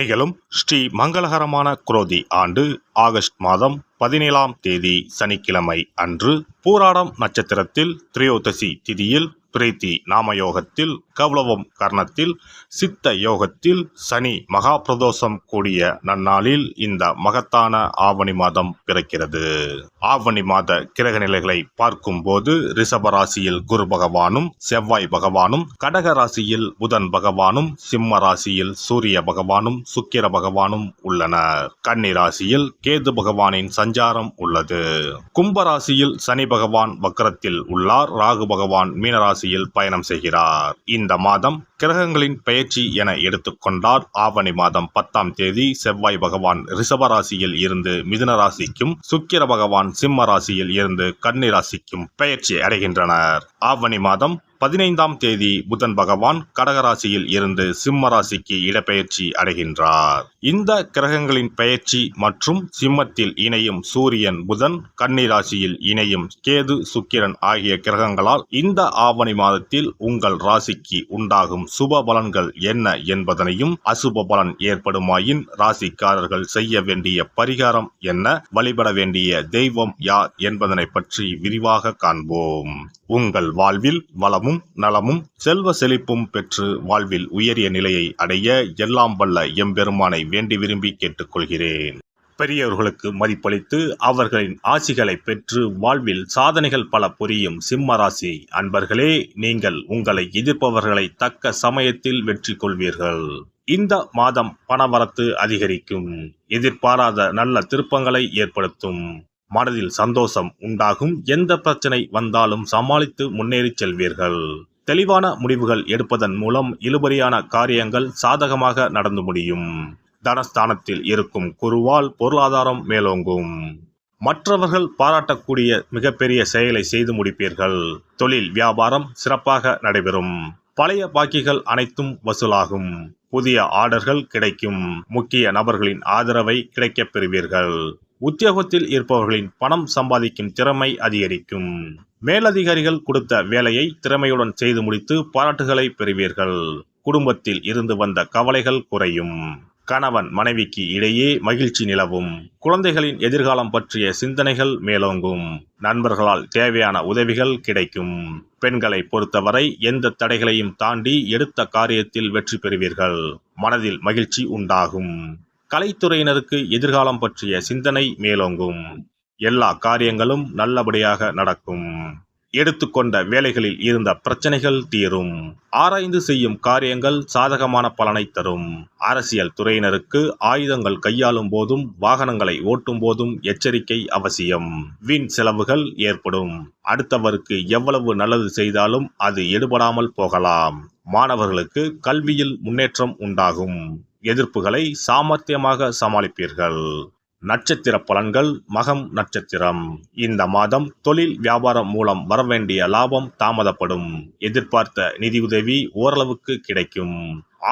நிகழும் ஸ்ரீ மங்களகரமான குரோதி ஆண்டு ஆகஸ்ட் மாதம் 17ஆம் தேதி சனிக்கிழமை அன்று பூராடம் நட்சத்திரத்தில் திரையோதசி திதியில் பிரீத்தி நாமயோகத்தில் கௌளவம் கர்ணத்தில் சித்த யோகத்தில் சனி மகா பிரதோஷம் கூடிய நன்னாளில் இந்த மகத்தான ஆவணி மாதம் பிறக்கிறது. ஆவணி மாத கிரக நிலைகளை பார்க்கும்போது ரிஷப ராசியில் குரு பகவானும் செவ்வாய் பகவானும், கடக ராசியில் புதன் பகவானும், சிம்ம ராசியில் சூரிய பகவானும் சுக்கிர பகவானும் உள்ளனர். கன்னி ராசியில் கேது பகவானின் சஞ்சாரம் உள்ளது. கும்ப ராசியில் சனி பகவான் வக்ரத்தில் உள்ளார். ராகு பகவான் மீனராசியில் பயணம் செய்கிறார். இந்த மாதம் கிரகங்களின் பெயர்ச்சி என எடுத்துக்கொண்டால் ஆவணி மாதம் 10ஆம் தேதி செவ்வாய் பகவான் ரிஷப ராசியில் இருந்து மிதுன ராசிக்கும், சுக்கிர பகவான் சிம்ம ராசியில் இருந்து கன்னி ராசிக்கும் பெயர்ச்சி அடைகின்றனர். ஆவணி மாதம் 15ஆம் தேதி புதன் பகவான் கடகராசியில் இருந்து சிம்ம ராசிக்கு இடப்பெயர்ச்சி அடைகின்றார். இந்த கிரகங்களின் பெயர்ச்சி மற்றும் சிம்மத்தில் இணையும் சூரியன் புதன், கன்னி ராசியில் இணையும் கேது சுக்கிரன் ஆகிய கிரகங்களால் இந்த ஆவணி மாதத்தில் உங்கள் ராசிக்கு உண்டாகும் சுப பலன்கள் என்ன என்பதனையும், அசுப பலன் ஏற்படுமாயின் ராசிக்காரர்கள் செய்ய வேண்டிய பரிகாரம் என்ன, வழிபட வேண்டிய தெய்வம் யார் என்பதனை பற்றி விரிவாக காண்போம். உங்கள் வாழ்வில் வளமும் நலமும் செல்வ செழிப்பும் பெற்று வாழ்வில் உயரிய நிலையை அடைய எல்லாம் வல்ல எம்பெருமானை வேண்டி விரும்பி கேட்டுக்கொள்கிறேன். பெரியவர்களுக்கு மதிப்பளித்து அவர்களின் ஆசிகளை பெற்று வாழ்வில் சாதனைகள் பல புரியும் சிம்ம ராசி அன்பர்களே, நீங்கள் உங்களை எதிர்ப்பவர்களை தக்க சமயத்தில் வெற்றி கொள்வீர்கள். இந்த மாதம் பணவரத்து அதிகரிக்கும். எதிர்பாராத நல்ல திருப்பங்களை ஏற்படுத்தும். மனதில் சந்தோஷம் உண்டாகும். எந்த பிரச்சனை வந்தாலும் சமாளித்து முன்னேறி செல்வீர்கள். தெளிவான முடிவுகள் எடுப்பதன் மூலம் இழுபறியான காரியங்கள் சாதகமாக நடந்து முடியும். தனஸ்தானத்தில் இருக்கும் குருவால் பொருளாதாரம் மேலோங்கும். மற்றவர்கள் பாராட்டக்கூடிய மிகப்பெரிய செயலை செய்து முடிப்பீர்கள். தொழில் வியாபாரம் சிறப்பாக நடைபெறும். பழைய பாக்கிகள் அனைத்தும் வசூலாகும். புதிய ஆர்டர்கள் கிடைக்கும். முக்கிய நபர்களின் ஆதரவை கிடைக்கப் பெறுவீர்கள். உத்தியோகத்தில் இருப்பவர்களின் பணம் சம்பாதிக்கும் திறமை அதிகரிக்கும். மேலதிகாரிகள் கொடுத்த வேலையை திறமையுடன் செய்து முடித்து பாராட்டுகளை பெறுவீர்கள். குடும்பத்தில் இருந்து வந்த கவலைகள் குறையும். கணவன் மனைவிக்கு இடையே மகிழ்ச்சி நிலவும். குழந்தைகளின் எதிர்காலம் பற்றிய சிந்தனைகள் மேலோங்கும். நண்பர்களால் தேவையான உதவிகள் கிடைக்கும். பெண்களை பொறுத்தவரை எந்த தடைகளையும் தாண்டி எடுத்த காரியத்தில் வெற்றி பெறுவீர்கள். மனதில் மகிழ்ச்சி உண்டாகும். கலைத்துறையினருக்கு எதிர்காலம் பற்றிய சிந்தனை மேலோங்கும். எல்லா காரியங்களும் நல்லபடியாக நடக்கும். எடுத்துக்கொண்ட வேலைகளில் இருந்த பிரச்சனைகள் தீரும். ஆராய்ந்து செய்யும் காரியங்கள் சாதகமான பலனை தரும். அரசியல் துறையினருக்கு ஆயுதங்கள் கையாளும் போதும் வாகனங்களை ஓட்டும் போதும் எச்சரிக்கை அவசியம். வீண் செலவுகள் ஏற்படும். அடுத்தவருக்கு எவ்வளவு நல்லது செய்தாலும் அது எடுபடாமல் போகலாம். மாணவர்களுக்கு கல்வியில் முன்னேற்றம் உண்டாகும். எதிர்ப்புகளை சாமர்த்தியமாக சமாளிப்பீர்கள். நட்சத்திர பலன்கள். மகம் நட்சத்திரம். இந்த மாதம் தொழில் வியாபாரம் மூலம் வரவேண்டிய லாபம் தாமதப்படும். எதிர்பார்த்த நிதியுதவி ஓரளவுக்கு கிடைக்கும்.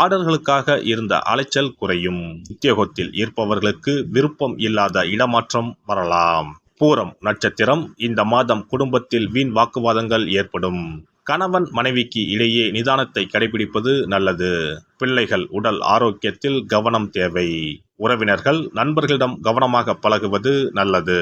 ஆர்டர்களுக்காக இருந்த அலைச்சல் குறையும். உத்தியோகத்தில் இருப்பவர்களுக்கு விருப்பம் இல்லாத இடமாற்றம் வரலாம். பூரம் நட்சத்திரம். இந்த மாதம் குடும்பத்தில் வீண் வாக்குவாதங்கள் ஏற்படும். கணவன் மனைவிக்கு இடையே நிதானத்தை கடைபிடிப்பது நல்லது. பிள்ளைகள் உடல் ஆரோக்கியத்தில் கவனம் தேவை. உறவினர்கள் நண்பர்களிடம் கவனமாக பழகுவது நல்லது.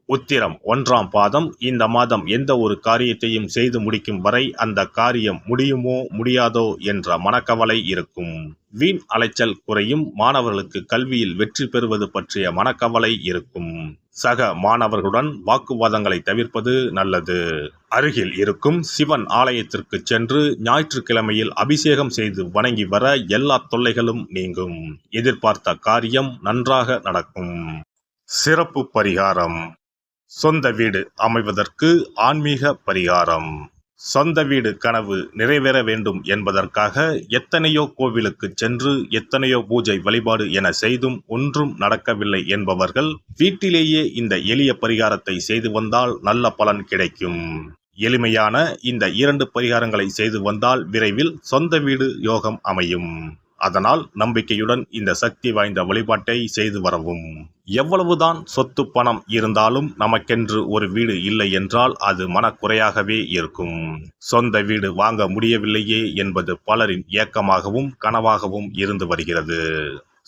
உத்திரம் 1ஆம் பாதம். இந்த மாதம் எந்த ஒரு காரியத்தையும் செய்து முடிக்கும் வரை அந்த காரியம் முடியுமோ முடியாதோ என்ற மனக்கவலை இருக்கும். வீண் அலைச்சல் குறையும். மாணவர்களுக்கு கல்வியில் வெற்றி பெறுவது பற்றிய மனக்கவலை இருக்கும். சக மாணவர்களுடன் வாக்குவாதங்களை தவிர்ப்பது நல்லது. அருகில் இருக்கும் சிவன் ஆலயத்திற்கு சென்று ஞாயிற்றுக்கிழமையில் அபிஷேகம் செய்து வணங்கி வர எல்லா தொல்லைகளும் நீங்கும். எதிர்பார்த்த காரியம் நன்றாக நடக்கும். சிறப்பு பரிகாரம். சொந்த வீடு அமைவதற்கு ஆன்மீக பரிகாரம். சொந்த வீடு கனவு நிறைவேற வேண்டும் என்பதற்காக எத்தனையோ கோவிலுக்கு சென்று எத்தனையோ பூஜை வழிபாடு என செய்தும் ஒன்றும் நடக்கவில்லை என்பவர்கள் வீட்டிலேயே இந்த எளிய பரிகாரத்தை செய்து வந்தால் நல்ல பலன் கிடைக்கும். எளிமையான இந்த 2 பரிகாரங்களை செய்து வந்தால் விரைவில் சொந்த வீடு யோகம் அமையும். அதனால் நம்பிக்கையுடன் இந்த சக்தி வாய்ந்த வழிபாட்டை செய்து வரவும். எவ்வளவுதான் சொத்து பணம் இருந்தாலும் நமக்கென்று ஒரு வீடு இல்லை என்றால் அது மனக்குறையாகவே இருக்கும். சொந்த வீடு வாங்க முடியவில்லையே என்பது பலரின் ஏக்கமாகவும் கனவாகவும் இருந்து வருகிறது.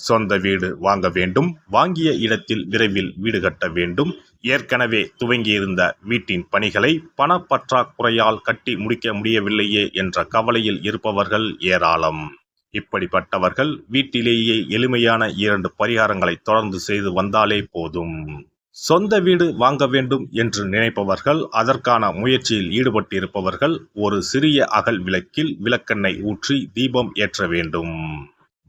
சொந்த வீடு வாங்க வேண்டும், வாங்கிய இடத்தில் விரைவில் வீடு கட்ட வேண்டும், ஏற்கனவே துவங்கியிருந்த வீட்டின் பணிகளை பணப்பற்றாக்குறையால் கட்டி முடிக்க முடியவில்லையே என்ற கவலையில் இருப்பவர்கள் ஏராளம். இப்படிப்பட்டவர்கள் வீட்டிலேயே எளிமையான 2 பரிகாரங்களை தொடர்ந்து செய்து வந்தாலே போதும். சொந்த வீடு வாங்க வேண்டும் என்று நினைப்பவர்கள், அதற்கான முயற்சியில் ஈடுபட்டிருப்பவர்கள் ஒரு சிறிய அகல் விளக்கில் விளக்கெண்ணெய் ஊற்றி தீபம் ஏற்ற வேண்டும்.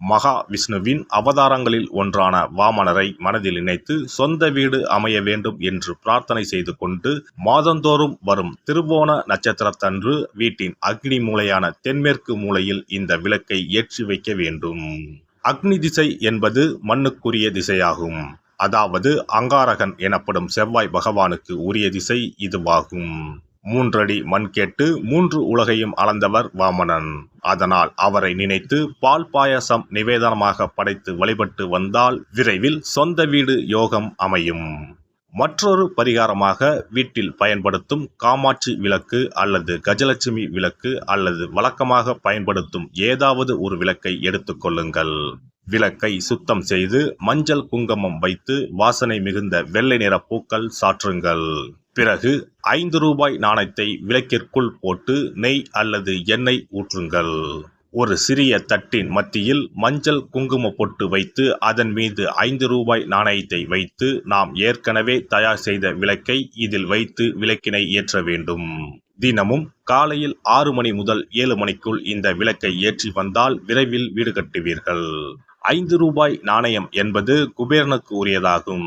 மகா விஷ்ணுவின் அவதாரங்களில் ஒன்றான வாமனரை மனதில் நினைத்து சொந்த வீடு அமைய வேண்டும் என்று பிரார்த்தனை செய்து கொண்டு மாதந்தோறும் வரும் திருவோண நட்சத்திரத்தன்று வீட்டின் அக்னி மூலையான தென்மேற்கு மூலையில் இந்த விளக்கை ஏற்றி வைக்க வேண்டும். அக்னி திசை என்பது மண்ணுக்குரிய திசையாகும். அதாவது அங்காரகன் எனப்படும் செவ்வாய் பகவானுக்கு உரிய திசை இதுவாகும். 3 அடி மண் கேட்டு 3 உலகையும் அளந்தவர் வாமனன். அதனால் அவரை நினைத்து பால் பாயசம் நிவேதனமாக படைத்து வழிபட்டு வந்தால் விரைவில் சொந்த வீடு யோகம் அமையும். மற்றொரு பரிகாரமாக வீட்டில் பயன்படுத்தும் காமாட்சி விளக்கு அல்லது கஜலட்சுமி விளக்கு அல்லது வழக்கமாக பயன்படுத்தும் ஏதாவது ஒரு விளக்கை எடுத்துக்கொள்ளுங்கள். விளக்கை சுத்தம் செய்து மஞ்சள் குங்குமம் வைத்து வாசனை மிகுந்த வெள்ளை நிற பூக்கள் சாற்றுங்கள். பிறகு 5 ரூபாய் நாணயத்தை விளக்கிற்குள் போட்டு நெய் அல்லது எண்ணெய் ஊற்றுங்கள். ஒரு சிறிய தட்டின் மத்தியில் மஞ்சள் குங்கும பொட்டு வைத்து அதன் மீது 5 ரூபாய் நாணயத்தை வைத்து நாம் ஏற்கனவே தயார் செய்த விளக்கை இதில் வைத்து விளக்கினை ஏற்ற வேண்டும். தினமும் காலையில் 6 மணி முதல் 7 மணிக்குள் இந்த விளக்கை ஏற்றி வந்தால் விரைவில் வீடு கட்டுவீர்கள். 5 ரூபாய் நாணயம் என்பது குபேரனுக்கு உரியதாகும்.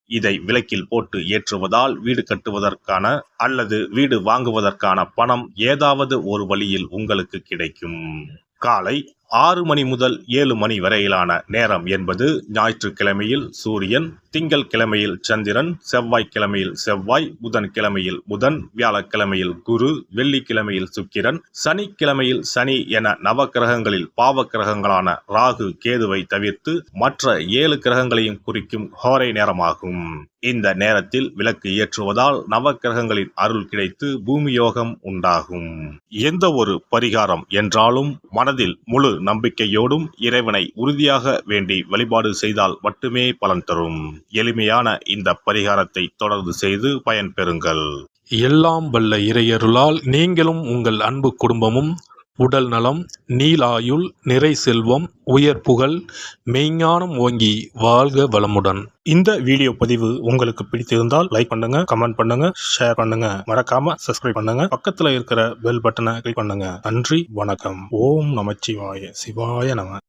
இதை விளக்கில் போட்டு ஏற்றுவதால் வீடு கட்டுவதற்கான அல்லது வீடு வாங்குவதற்கான பணம் ஏதாவது ஒரு வழியில் உங்களுக்கு கிடைக்கும். காலை 6 மணி முதல் 7 மணி வரையிலான நேரம் என்பது ஞாயிற்றுக்கிழமையில் சூரியன், திங்கள் கிழமையில் சந்திரன், செவ்வாய்க்கிழமையில் செவ்வாய், புதன் கிழமையில் புதன், வியாழக்கிழமையில் குரு, வெள்ளிக்கிழமையில் சுக்கிரன், சனிக்கிழமையில் சனி என நவக்கிரகங்களில் பாவ கிரகங்களான ராகு கேதுவை தவிர்த்து மற்ற 7 கிரகங்களையும் குறிக்கும் ஹோரை நேரமாகும். இந்த நேரத்தில் விளக்கு ஏற்றுவதால் நவக்கிரகங்களின் அருள் கிடைத்து பூமி யோகம் உண்டாகும். எந்த ஒரு பரிகாரம் என்றாலும் மனதில் முழு நம்பிக்கையோடும் இறைவனை உறுதியாக வேண்டி வழிபாடு செய்தால் மட்டுமே பலன் தரும். எளிமையான இந்த பரிகாரத்தை தொடர்ந்து செய்து பயன் பெறுங்கள். எல்லாம் வல்ல இறையருளால் நீங்களும் உங்கள் அன்பு குடும்பமும் உடல் நலம், நீலாயுள், நிறை செல்வம், உயர் புகழ், மெய்ஞானம் ஓங்கி வாழ்க வளமுடன். இந்த வீடியோ பதிவு உங்களுக்கு பிடித்திருந்தால் லைக் பண்ணுங்க, கமெண்ட் பண்ணுங்க, ஷேர் பண்ணுங்க, மறக்காம சப்ஸ்கிரைப் பண்ணுங்க, பக்கத்துல இருக்கிற பெல் பட்டனை கிளிக் பண்ணுங்க. நன்றி, வணக்கம். ஓம் நமச்சிவாய, சிவாய நம.